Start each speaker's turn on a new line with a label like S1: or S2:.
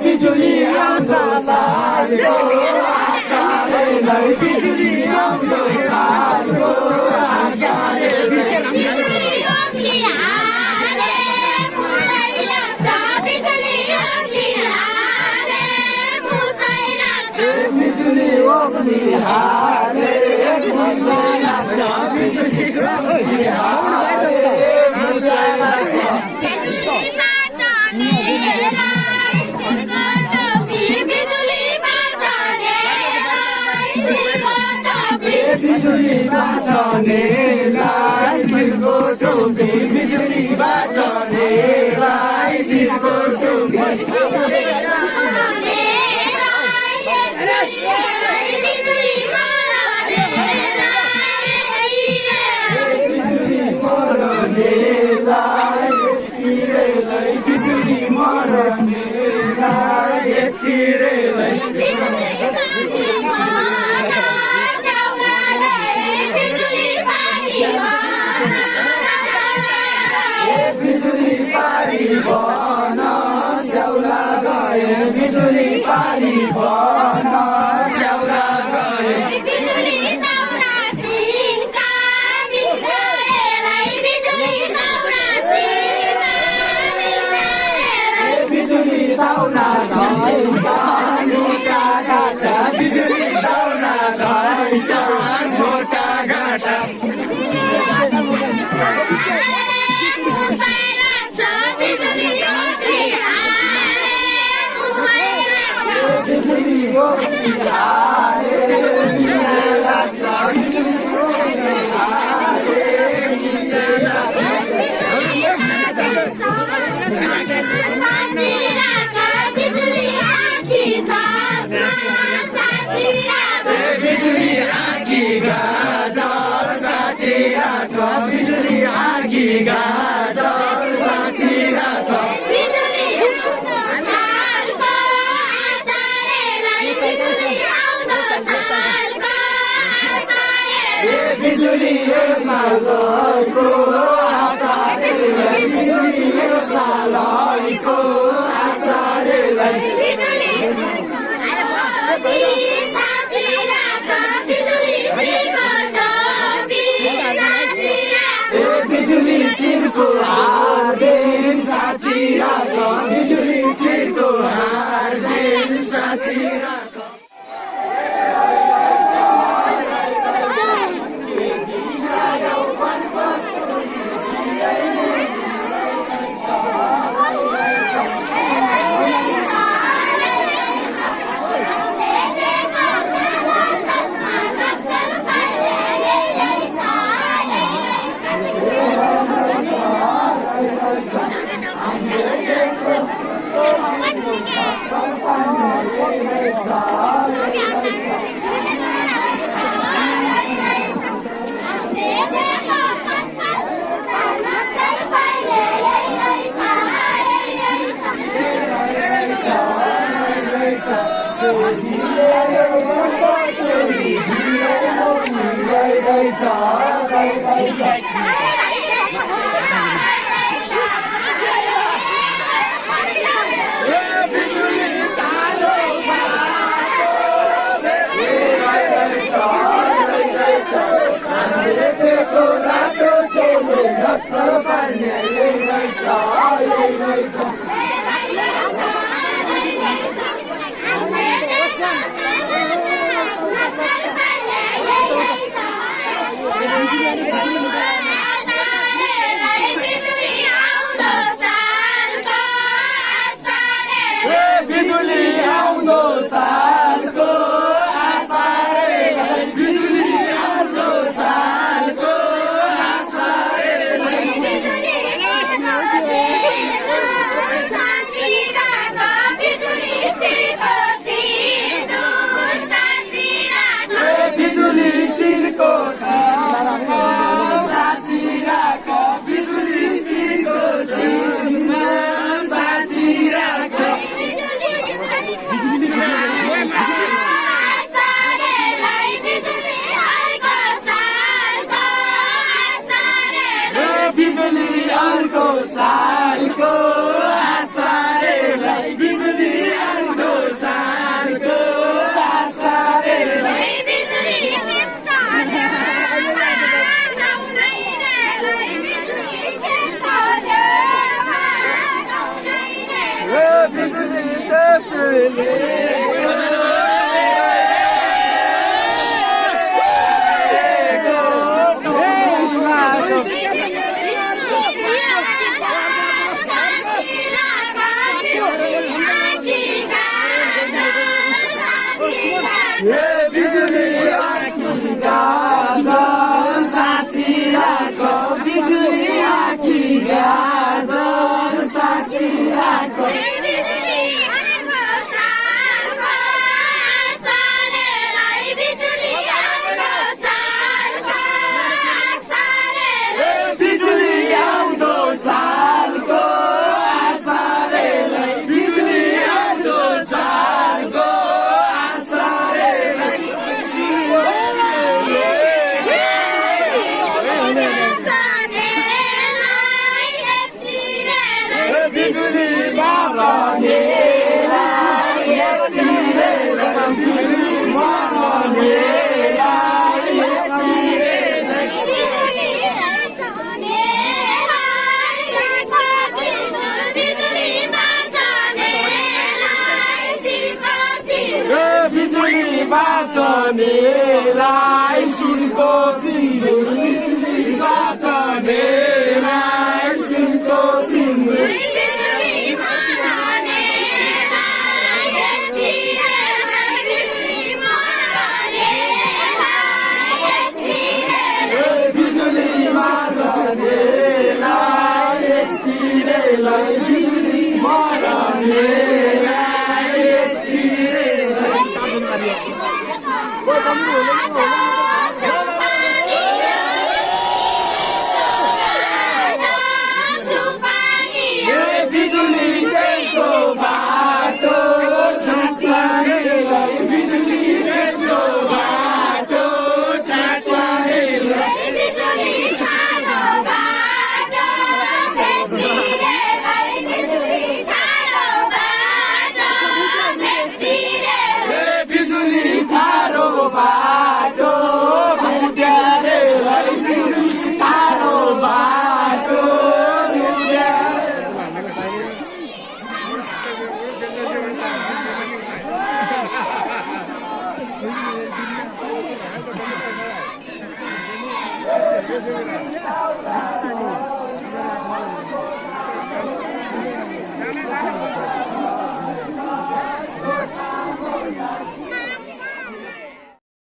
S1: बिजुली आउँछ सालको आशाले बिजुली आउँछ सालको आशाले बिजुली ओक्ली हाले मुसै लाग्छ बिजुली ओक्ली हाले मुसै लाग्छ बिजुली बाँच्नेलाई शिरको टोपी बिजुली बाँच्नेलाई शिरको टोपी बिजुली मर्नेलाई यतिरेलाई बिजुली पारी भन स्याउला गए बिजुली पारी भन स्याउला गए बिजुली दाउरा सिंहका बिजुलीलाई बिजुली दाउरा सिंहका बिजुली दाउरा छोटा घाटा बिजुली दाउरा छोटा घाटा बिजुली ओक्ली हाले मुसै लाग्छ बिजुली ओक्ली हाले मुसै लाग्छ बिजुली आँखी गाजर साँची राख बिजुली आँखी गाजर साँची राख बिजुली सालको आशाले बिजुली सालको आशाले बिजुली शिरको हारबेन साँची राख बिजुली शिरको हारबेन साँची राख Bijulie